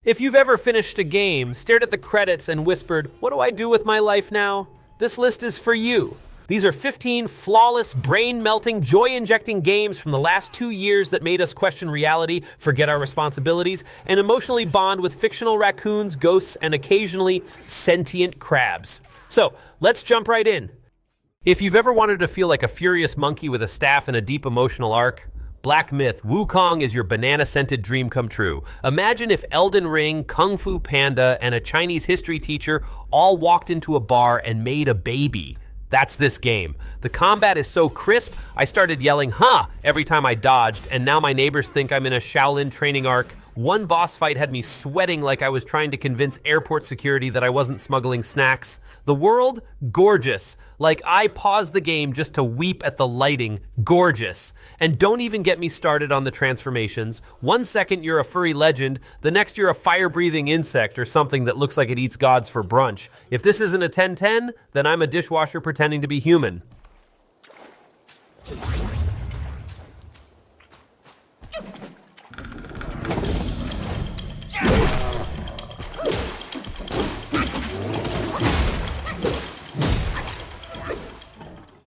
If you've ever finished a game, stared at the credits, and whispered, "What do I do with my life now?" This list is for you. These are 15 flawless, brain-melting, joy-injecting games from the last 2 years that made us question reality, forget our responsibilities, and emotionally bond with fictional raccoons, ghosts, and occasionally sentient crabs. So, let's jump right in. If you've ever wanted to feel like a furious monkey with a staff and a deep emotional arc, Black Myth, Wukong is your banana-scented dream come true. Imagine if Elden Ring, Kung Fu Panda, and a Chinese history teacher all walked into a bar and made a baby. That's this game. The combat is so crisp, I started yelling, "Huh," every time I dodged, and now my neighbors think I'm in a Shaolin training arc. One boss fight had me sweating like I was trying to convince airport security that I wasn't smuggling snacks. The world, gorgeous. Like I paused the game just to weep at the lighting, gorgeous. And don't even get me started on the transformations. 1 second you're a furry legend, the next you're a fire-breathing insect or something that looks like it eats gods for brunch. If this isn't a 10-10, then I'm a dishwasher pretending to be human.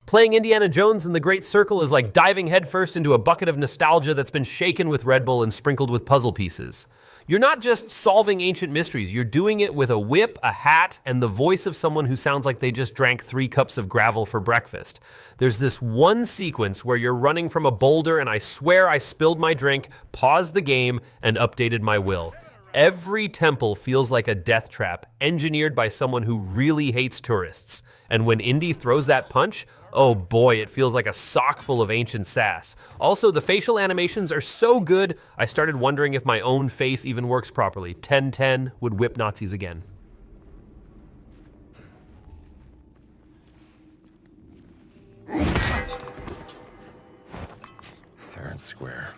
Playing Indiana Jones in the Great Circle is like diving headfirst into a bucket of nostalgia that's been shaken with Red Bull and sprinkled with puzzle pieces. You're not just solving ancient mysteries, you're doing it with a whip, a hat, and the voice of someone who sounds like they just drank 3 cups of gravel for breakfast. There's this one sequence where you're running from a boulder and I swear I spilled my drink, paused the game, and updated my will. Every temple feels like a death trap, engineered by someone who really hates tourists. And when Indy throws that punch, oh boy, it feels like a sock full of ancient sass. Also, the facial animations are so good, I started wondering if my own face even works properly. 10-10 would whip Nazis again. Fair and square.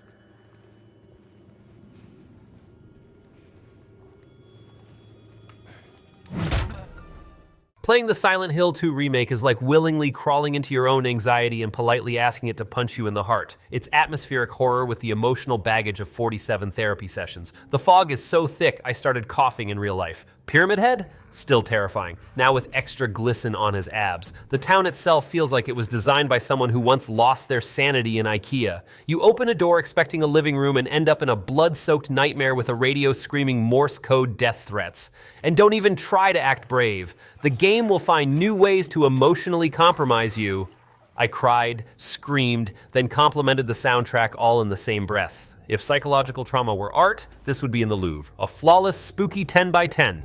Playing the Silent Hill 2 remake is like willingly crawling into your own anxiety and politely asking it to punch you in the heart. It's atmospheric horror with the emotional baggage of 47 therapy sessions. The fog is so thick, I started coughing in real life. Pyramid Head? Still terrifying, now with extra glisten on his abs. The town itself feels like it was designed by someone who once lost their sanity in IKEA. You open a door expecting a living room and end up in a blood-soaked nightmare with a radio screaming Morse code death threats. And don't even try to act brave. The game will find new ways to emotionally compromise you. I cried, screamed, then complimented the soundtrack all in the same breath. If psychological trauma were art, this would be in the Louvre. A flawless, spooky 10 by 10.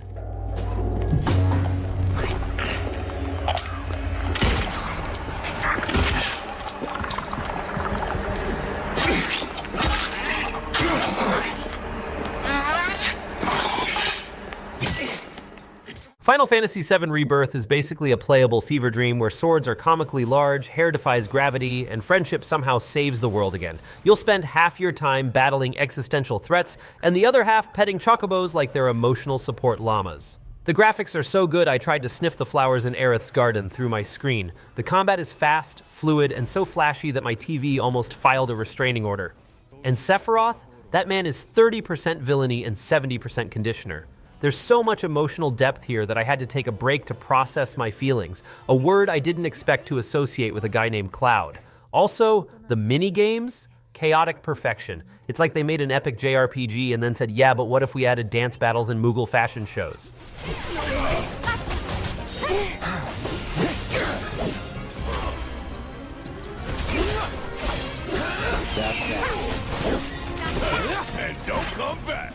Final Fantasy VII Rebirth is basically a playable fever dream where swords are comically large, hair defies gravity, and friendship somehow saves the world again. You'll spend half your time battling existential threats, and the other half petting chocobos like they're emotional support llamas. The graphics are so good I tried to sniff the flowers in Aerith's garden through my screen. The combat is fast, fluid, and so flashy that my TV almost filed a restraining order. And Sephiroth? That man is 30% villainy and 70% conditioner. There's so much emotional depth here that I had to take a break to process my feelings, a word I didn't expect to associate with a guy named Cloud. Also, the mini-games? Chaotic perfection. It's like they made an epic JRPG and then said, yeah, but what if we added dance battles and Mughal fashion shows? And don't come back.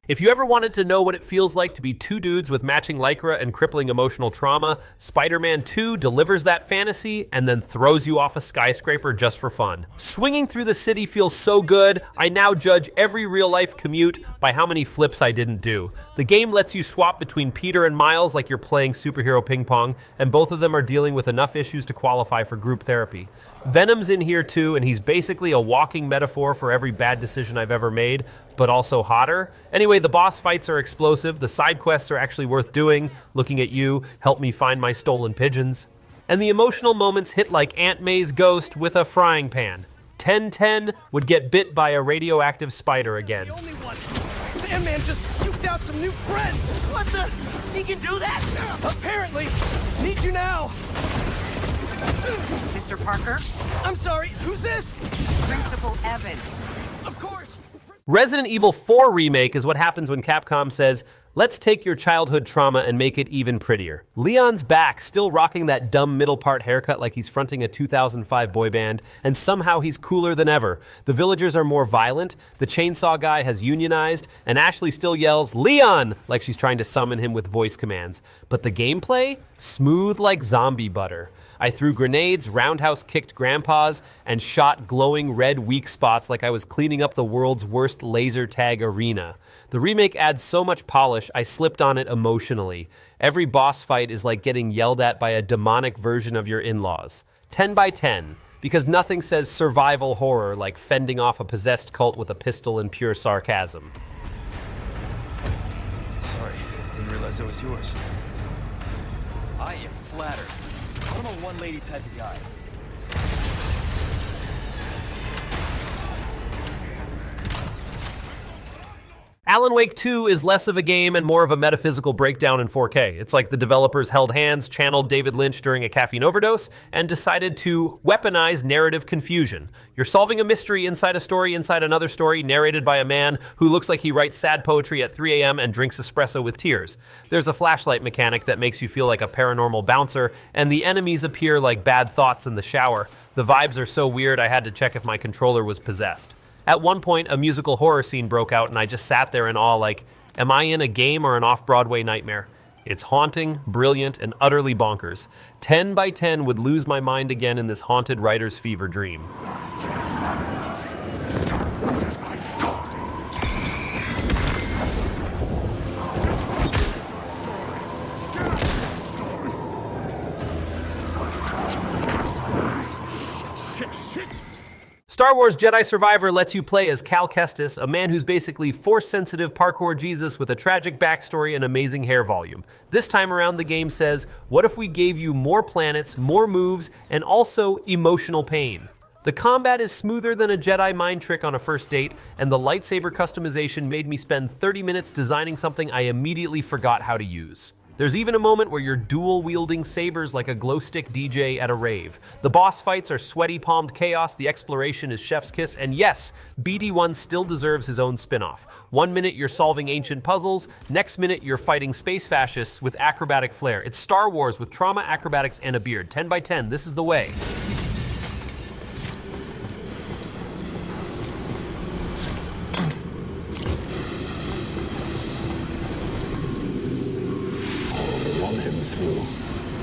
If you ever wanted to know what it feels like to be 2 dudes with matching lycra and crippling emotional trauma, Spiderman 2 delivers that fantasy and then throws you off a skyscraper just for fun. Swinging through the city feels so good, I now judge every real-life commute by how many flips I didn't do. The game lets you swap between Peter and Miles like you're playing superhero ping pong, and both of them are dealing with enough issues to qualify for group therapy. Venom's in here too, and he's basically a walking metaphor for every bad decision I've ever made, but also hotter. Anyway, the boss fights are explosive, the side quests are actually worth doing, looking at you, help me find my stolen pigeons. And the emotional moments hit like Aunt May's ghost with a frying pan. 10/10 would get bit by a radioactive spider again. The only one. Sandman just puked out some new friends. What the? He can do that? Apparently. Need you now. Mr. Parker, I'm sorry, who's this? Principal Evans. Of course. Resident Evil 4 Remake is what happens when Capcom says, let's take your childhood trauma and make it even prettier. Leon's back, still rocking that dumb middle part haircut like he's fronting a 2005 boy band, and somehow he's cooler than ever. The villagers are more violent, the chainsaw guy has unionized, and Ashley still yells, Leon, like she's trying to summon him with voice commands. But the gameplay? Smooth like zombie butter. I threw grenades, roundhouse kicked grandpas, and shot glowing red weak spots like I was cleaning up the world's worst laser tag arena. The remake adds so much polish, I slipped on it emotionally. Every boss fight is like getting yelled at by a demonic version of your in-laws. 10/10, because nothing says survival horror like fending off a possessed cult with a pistol in pure sarcasm. Sorry, didn't realize it was yours. I am flattered. I'm a one-lady type of guy. Alan Wake 2 is less of a game and more of a metaphysical breakdown in 4K. It's like the developers held hands, channeled David Lynch during a caffeine overdose, and decided to weaponize narrative confusion. You're solving a mystery inside a story inside another story narrated by a man who looks like he writes sad poetry at 3 a.m. and drinks espresso with tears. There's a flashlight mechanic that makes you feel like a paranormal bouncer, and the enemies appear like bad thoughts in the shower. The vibes are so weird I had to check if my controller was possessed. At one point, a musical horror scene broke out and I just sat there in awe like, am I in a game or an off-Broadway nightmare? It's haunting, brilliant, and utterly bonkers. 10/10 would lose my mind again in this haunted writer's fever dream. Star Wars Jedi Survivor lets you play as Cal Kestis, a man who's basically Force-sensitive parkour Jesus with a tragic backstory and amazing hair volume. This time around, the game says, what if we gave you more planets, more moves, and also emotional pain? The combat is smoother than a Jedi mind trick on a first date, and the lightsaber customization made me spend 30 minutes designing something I immediately forgot how to use. There's even a moment where you're dual-wielding sabers like a glow-stick DJ at a rave. The boss fights are sweaty-palmed chaos, the exploration is chef's kiss, and yes, BD1 still deserves his own spin-off. 1 minute you're solving ancient puzzles, next minute you're fighting space fascists with acrobatic flair. It's Star Wars with trauma, acrobatics, and a beard. 10/10, this is the way.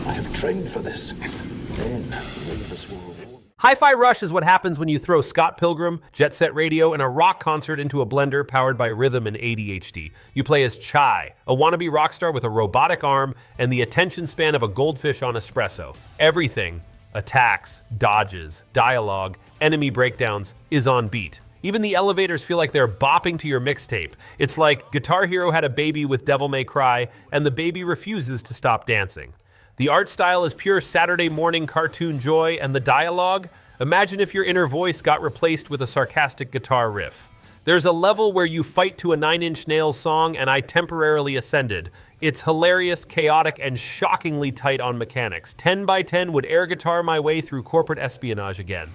I have trained for this. Then Rivers will reward. Hi-Fi Rush is what happens when you throw Scott Pilgrim, Jet Set Radio, and a rock concert into a blender powered by rhythm and ADHD. You play as Chai, a wannabe rock star with a robotic arm and the attention span of a goldfish on espresso. Everything, attacks, dodges, dialogue, enemy breakdowns, is on beat. Even the elevators feel like they're bopping to your mixtape. It's like Guitar Hero had a baby with Devil May Cry, and the baby refuses to stop dancing. The art style is pure Saturday morning cartoon joy, and the dialogue? Imagine if your inner voice got replaced with a sarcastic guitar riff. There's a level where you fight to a 9 Inch Nails song, and I temporarily ascended. It's hilarious, chaotic, and shockingly tight on mechanics. 10/10 would air guitar my way through corporate espionage again.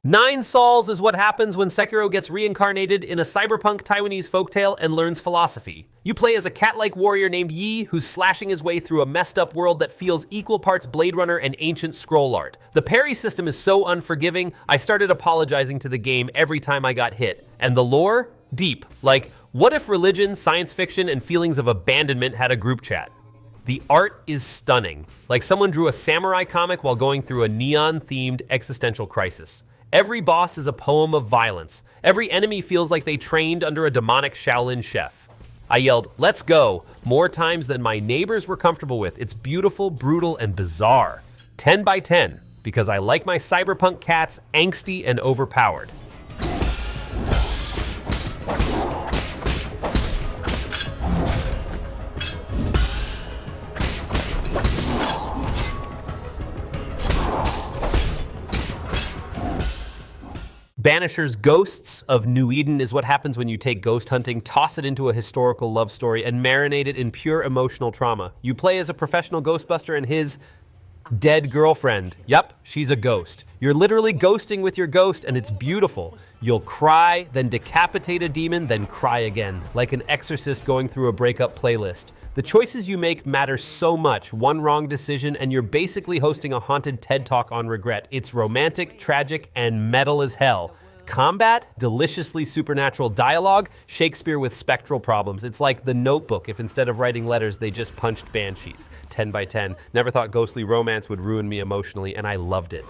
Nine Sols is what happens when Sekiro gets reincarnated in a cyberpunk Taiwanese folktale and learns philosophy. You play as a cat-like warrior named Yi who's slashing his way through a messed up world that feels equal parts Blade Runner and ancient scroll art. The parry system is so unforgiving, I started apologizing to the game every time I got hit. And the lore? Deep. Like, what if religion, science fiction, and feelings of abandonment had a group chat? The art is stunning. Like someone drew a samurai comic while going through a neon-themed existential crisis. Every boss is a poem of violence. Every enemy feels like they trained under a demonic Shaolin chef. I yelled, "Let's go," more times than my neighbors were comfortable with. It's beautiful, brutal, and bizarre. 10/10. because I like my cyberpunk cats angsty and overpowered. Banishers Ghosts of New Eden is what happens when you take ghost hunting, toss it into a historical love story, and marinate it in pure emotional trauma. You play as a professional ghostbuster and his dead girlfriend. Yep, she's a ghost. You're literally ghosting with your ghost, and it's beautiful. You'll cry, then decapitate a demon, then cry again, like an exorcist going through a breakup playlist. The choices you make matter so much. One wrong decision, and you're basically hosting a haunted TED Talk on regret. It's romantic, tragic, and metal as hell. Combat, deliciously supernatural dialogue, Shakespeare with spectral problems. It's like The Notebook if instead of writing letters, they just punched banshees. 10 by 10. Never thought ghostly romance would ruin me emotionally, and I loved it.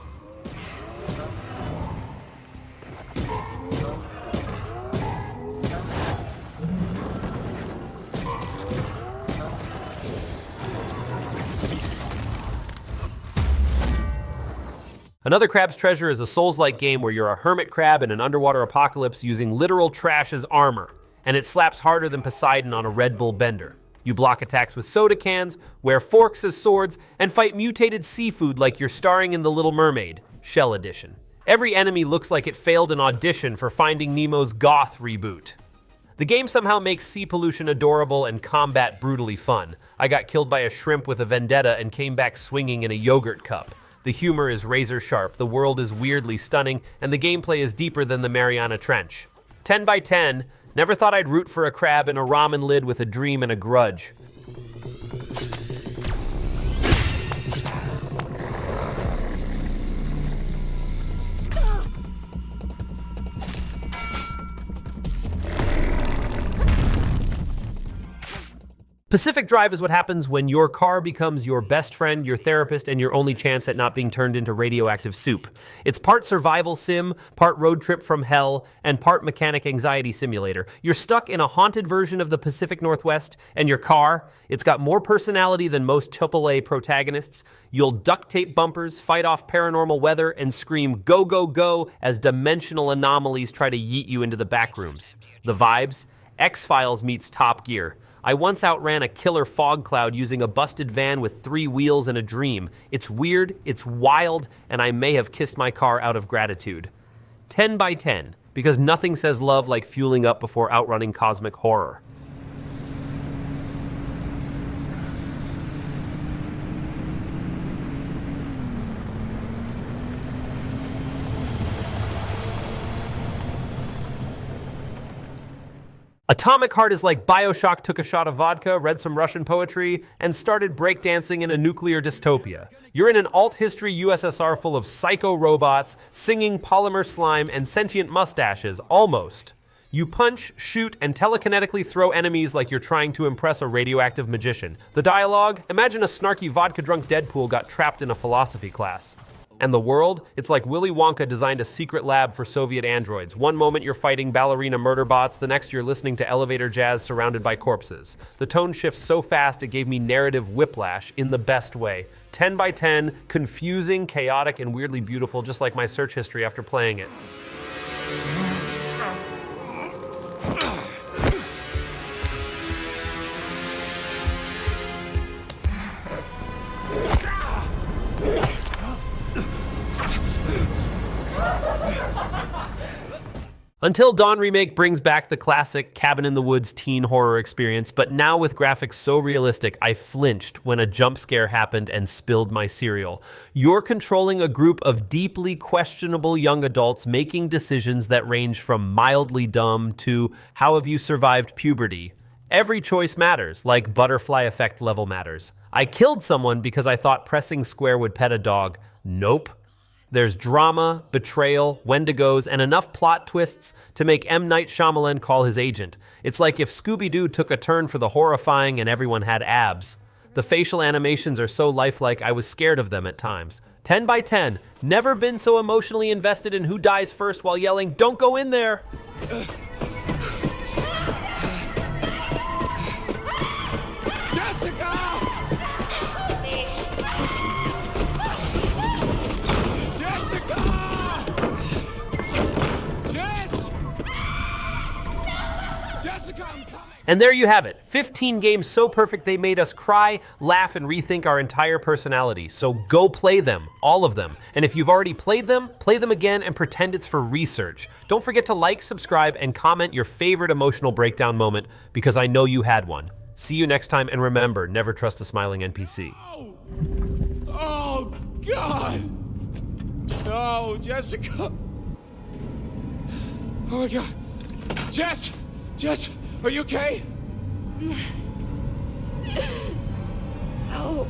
Another Crab's Treasure is a Souls-like game where you're a hermit crab in an underwater apocalypse using literal trash as armor, and it slaps harder than Poseidon on a Red Bull bender. You block attacks with soda cans, wear forks as swords, and fight mutated seafood like you're starring in The Little Mermaid, Shell Edition. Every enemy looks like it failed an audition for Finding Nemo's Goth reboot. The game somehow makes sea pollution adorable and combat brutally fun. I got killed by a shrimp with a vendetta and came back swinging in a yogurt cup. The humor is razor sharp, the world is weirdly stunning, and the gameplay is deeper than the Mariana Trench. 10 by 10, never thought I'd root for a crab in a ramen lid with a dream and a grudge. Pacific Drive is what happens when your car becomes your best friend, your therapist, and your only chance at not being turned into radioactive soup. It's part survival sim, part road trip from hell, and part mechanic anxiety simulator. You're stuck in a haunted version of the Pacific Northwest, and your car, it's got more personality than most AAA protagonists. You'll duct tape bumpers, fight off paranormal weather, and scream go, go, go as dimensional anomalies try to yeet you into the backrooms. The vibes? X-Files meets Top Gear. I once outran a killer fog cloud using a busted van with 3 wheels and a dream. It's weird, it's wild, and I may have kissed my car out of gratitude. 10 by 10, because nothing says love like fueling up before outrunning cosmic horror. Atomic Heart is like BioShock took a shot of vodka, read some Russian poetry, and started breakdancing in a nuclear dystopia. You're in an alt-history USSR full of psycho robots, singing polymer slime, and sentient mustaches, almost. You punch, shoot, and telekinetically throw enemies like you're trying to impress a radioactive magician. The dialogue? Imagine a snarky vodka-drunk Deadpool got trapped in a philosophy class. And the world? It's like Willy Wonka designed a secret lab for Soviet androids. One moment you're fighting ballerina murder bots, the next you're listening to elevator jazz surrounded by corpses. The tone shifts so fast it gave me narrative whiplash in the best way. 10 by 10, confusing, chaotic, and weirdly beautiful, just like my search history after playing it. Until Dawn Remake brings back the classic cabin-in-the-woods teen horror experience, but now with graphics so realistic, I flinched when a jump scare happened and spilled my cereal. You're controlling a group of deeply questionable young adults making decisions that range from mildly dumb to how have you survived puberty. Every choice matters, like butterfly effect level matters. I killed someone because I thought pressing square would pet a dog. Nope. There's drama, betrayal, Wendigos, and enough plot twists to make M. Night Shyamalan call his agent. It's like if Scooby-Doo took a turn for the horrifying and everyone had abs. The facial animations are so lifelike I was scared of them at times. 10 by 10, never been so emotionally invested in who dies first while yelling, "Don't go in there!" Jessica, I'm coming! And there you have it, 15 games so perfect they made us cry, laugh, and rethink our entire personality. So go play them, all of them. And if you've already played them, play them again and pretend it's for research. Don't forget to like, subscribe, and comment your favorite emotional breakdown moment, because I know you had one. See you next time, and remember, never trust a smiling NPC. Oh, God! No, Jessica! Oh my God! Jess! Jess, are you okay? Help.